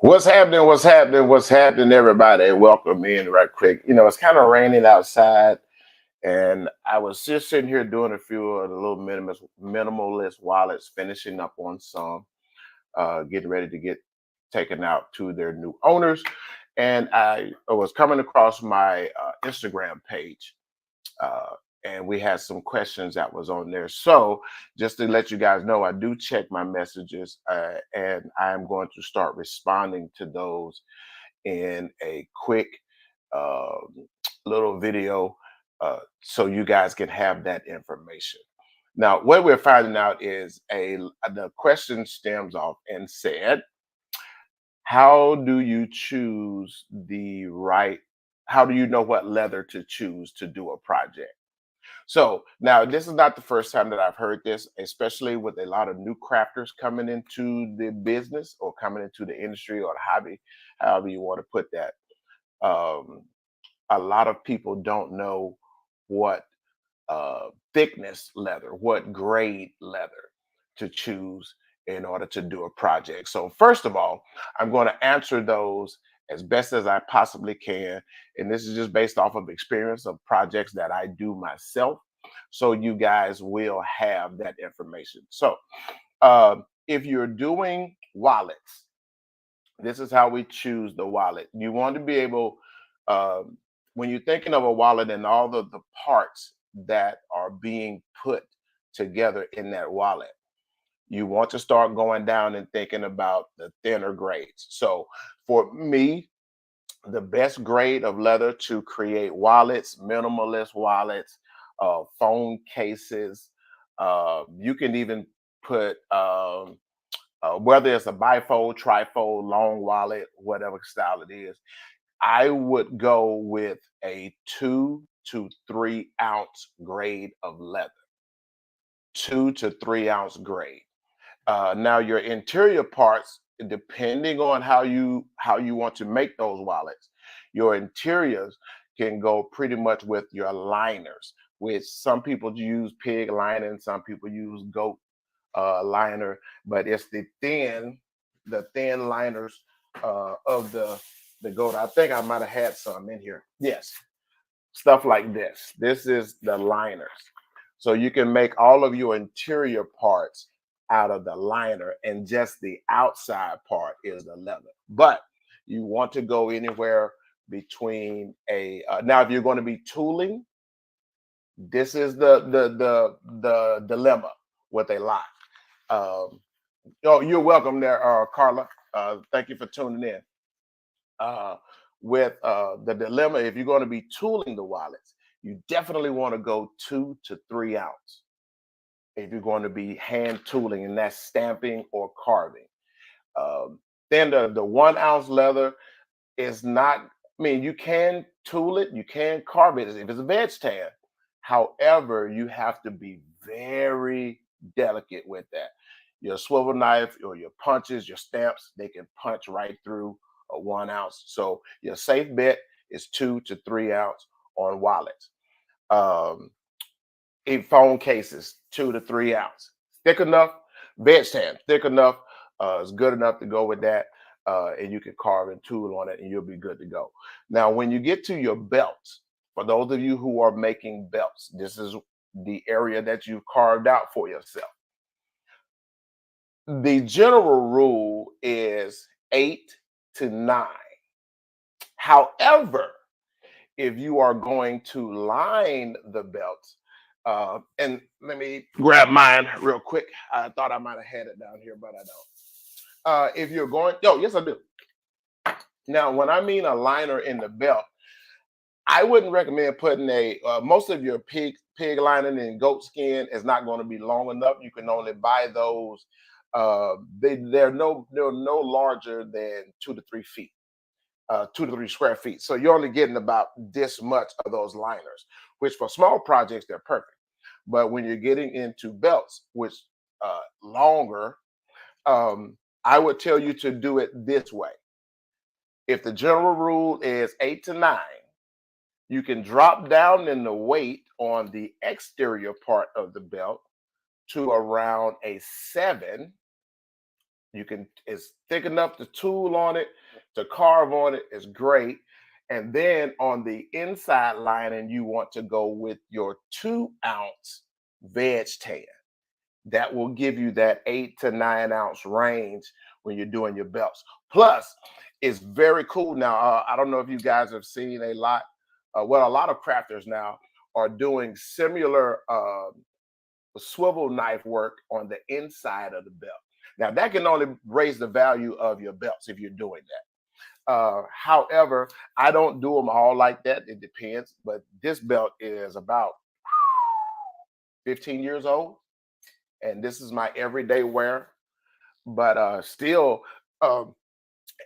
What's happening? What's happening? What's happening, everybody? Welcome in right quick. It's kind of raining outside, and I was just sitting here doing a few of the little minimalist wallets, finishing up on some, getting ready to get taken out to their new owners. And I was coming across my Instagram page, uh, and we had some questions that was on there. So just to let you guys know, I do check my messages, and I'm going to start responding to those in a quick uh, little video, so you guys can have that information. Now, what we're finding out is the question stems off and said, how do you choose the right? How do you know what leather to choose to do a project? So now this is not the first time that I've heard this, especially with a lot of new crafters coming into the business or coming into the industry or the hobby, however you want to put that. Um, a lot of people don't know what thickness leather, what grade leather to choose in order to do a project. So first of all, I'm going to answer those as best as I possibly can. And this is just based off of experience of projects that I do myself. So you guys will have that information. So if you're doing wallets, this is how we choose the wallet. You want to be able, um, when you're thinking of a wallet and all of the parts that are being put together in that wallet, you want to start going down and thinking about the thinner grades. So for me, the best grade of leather to create wallets, minimalist wallets, phone cases, you can even put whether it's a bifold, trifold, long wallet, whatever style it is, I would go with a 2 to 3 ounce grade of leather. 2 to 3 ounce grade. Now your interior parts, depending on how you want to make those wallets, your interiors can go pretty much with your liners, which some people use pig lining, some people use goat liner, but it's the thin liners of the goat. I think I might have had some in here. Yes, stuff like this. This is the liners. So you can make all of your interior parts out of the liner, and just the outside part is the leather. But you want to go anywhere between a now if you're going to be tooling, this is the dilemma with a lot. Um, oh, you're welcome there, Carla. Thank you for tuning in. Uh, with the dilemma, if you're going to be tooling the wallets, you definitely want to go 2 to 3 ounce. If you're going to be hand tooling, and that's stamping or carving, um, then the 1 ounce leather is not. I mean, you can tool it, you can carve it if it's a veg tan. However, you have to be very delicate with that. Your swivel knife or your punches, your stamps, they can punch right through a 1 ounce. So your safe bet is 2 to 3 ounce on wallets. Um, in phone cases, 2 to 3 ounce. Thick enough, veg tan, thick enough, is good enough to go with that. And you can carve and tool on it, and you'll be good to go. Now, when you get to your belts, for those of you who are making belts, this is the area that you've carved out for yourself. The general rule is 8 to 9. However, if you are going to line the belts, and let me grab mine real quick. I thought I might have had it down here, but I don't. If you're going, oh, yes, I do. Now, when I mean a liner in the belt, I wouldn't recommend putting most of your pig lining and goat skin is not going to be long enough. You can only buy those. They're no larger than 2 to 3 feet. 2 to 3 square feet. So you're only getting about this much of those liners, which for small projects, they're perfect. But when you're getting into belts, which longer, I would tell you to do it this way. If the general rule is 8 to 9, you can drop down in the weight on the exterior part of the belt to around a 7, It's thick enough to tool on it, to carve on it. It's great. And then on the inside lining, you want to go with your 2-ounce veg tan. That will give you that 8 to 9 ounce range when you're doing your belts. Plus, it's very cool now. I don't know if you guys have seen a lot. Well, a lot of crafters now are doing similar swivel knife work on the inside of the belt. Now, that can only raise the value of your belts if you're doing that. However, I don't do them all like that. It depends. But this belt is about 15 years old, and this is my everyday wear. But still, um,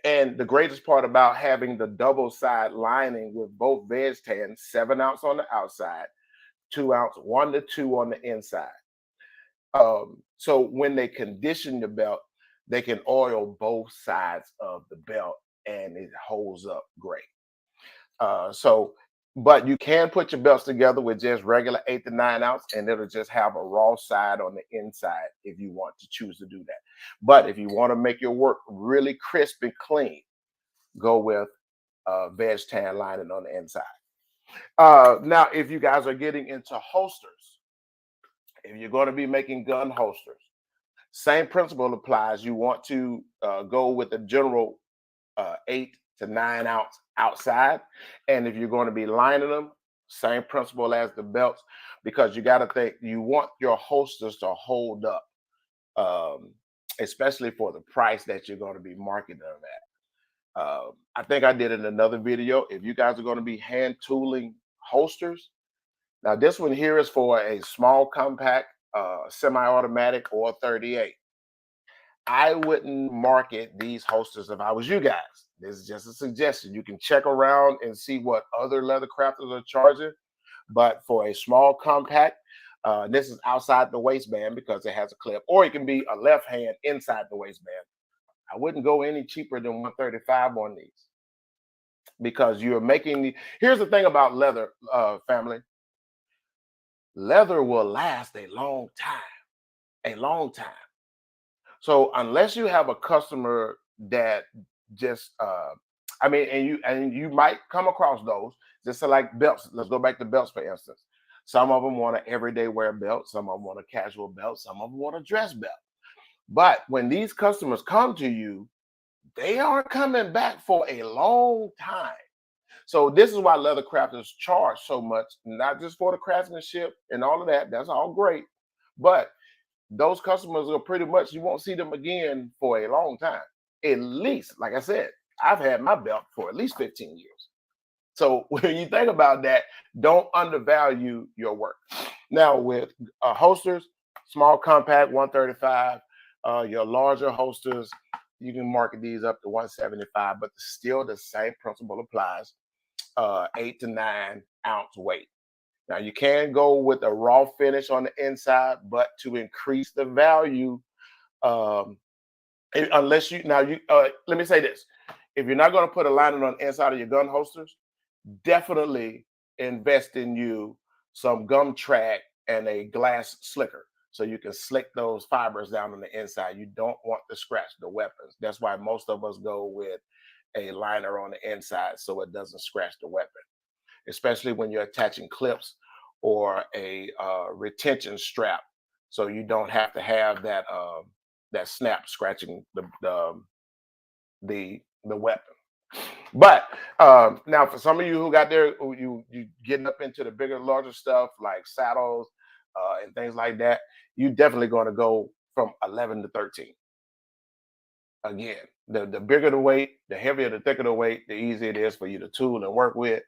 and the greatest part about having the double side lining with both veg tan, 7 ounce on the outside, 2 ounce, 1 to 2 on the inside. So when they condition the belt, they can oil both sides of the belt and it holds up great. So, but you can put your belts together with just regular 8 to 9 ounce, and it'll just have a raw side on the inside if you want to choose to do that. But if you want to make your work really crisp and clean, go with veg tan lining on the inside. Now, if you guys are getting into holsters, if you're going to be making gun holsters, same principle applies. You want to go with the general 8 to 9 ounce outside. And if you're going to be lining them, same principle as the belts, because you got to think you want your holsters to hold up, especially for the price that you're going to be marketing them at. I think I did in another video. If you guys are going to be hand tooling holsters, now this one here is for a small compact, semi-automatic or 38. I wouldn't market these holsters if I was you guys. This is just a suggestion. You can check around and see what other leather crafters are charging. But for a small compact, this is outside the waistband because it has a clip, or it can be a left hand inside the waistband. I wouldn't go any cheaper than 135 on these because you're making the. Here's the thing about leather, family. Leather will last a long time, a long time. So unless you have a customer that just and you might come across those, just like belts. Let's go back to belts, for instance. Some of them want an everyday wear belt, some of them want a casual belt, some of them want a dress belt. But when these customers come to you, they aren't coming back for a long time. So this is why leather crafters charge so much, not just for the craftsmanship and all of that. That's all great. But those customers are pretty much, you won't see them again for a long time. At least, like I said, I've had my belt for at least 15 years. So when you think about that, don't undervalue your work. Now with holsters, small compact 135, your larger holsters, you can market these up to 175, but still the same principle applies. 8 to 9 ounce weight. Now you can go with a raw finish on the inside, but to increase the value, um, unless you now you let me say this: if you're not going to put a lining on the inside of your gun holsters, definitely invest in you some gum track and a glass slicker so you can slick those fibers down on the inside. You don't want to scratch the weapons. That's why most of us go with a liner on the inside so it doesn't scratch the weapon, especially when you're attaching clips or a retention strap, so you don't have to have that snap scratching the weapon. But now, for some of you who got there, who you getting up into the bigger, larger stuff like saddles and things like that, you definitely going to go from 11 to 13. Again, the bigger the weight, the heavier, the thicker the weight, the easier it is for you to tool and work with.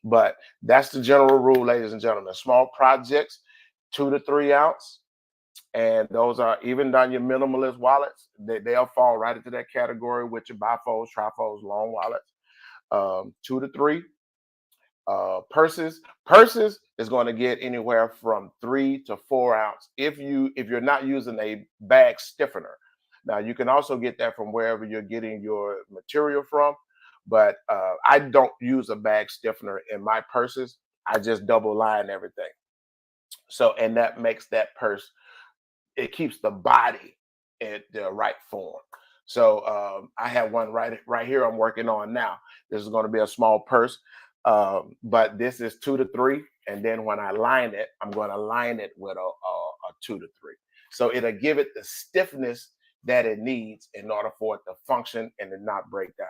But that's the general rule, ladies and gentlemen. Small projects, 2 to 3 ounce, and those are even down your minimalist wallets. They'll fall right into that category with your bifolds, trifolds, long wallets. 2 to 3. Purses is going to get anywhere from 3 to 4 ounce if you're not using a bag stiffener. Now you can also get that from wherever you're getting your material from, but I don't use a bag stiffener in my purses. I just double line everything. So, and that makes that purse, it keeps the body in the right form. So I have one right here I'm working on now. This is going to be a small purse, but this is 2 to 3. And then when I line it, I'm going to line it with a 2 to 3. So it'll give it the stiffness that it needs in order for it to function and to not break down.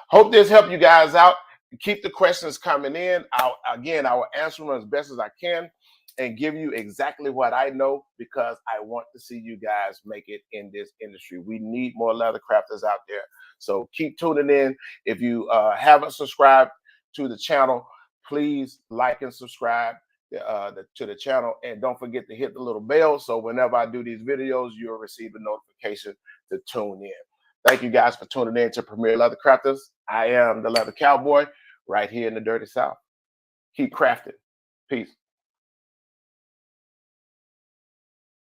Hope this helped you guys out. Keep the questions coming in. I will answer them as best as I can and give you exactly what I know, because I want to see you guys make it in this industry. We need more leather crafters out there. So keep tuning in. If you haven't subscribed to the channel, please like and subscribe to the channel. And don't forget to hit the little bell so whenever I do these videos, you'll receive a notification to tune in. Thank you guys for tuning in to Premier Leather Crafters. I am the Leather Cowboy right here in the Dirty South. Keep crafting. Peace.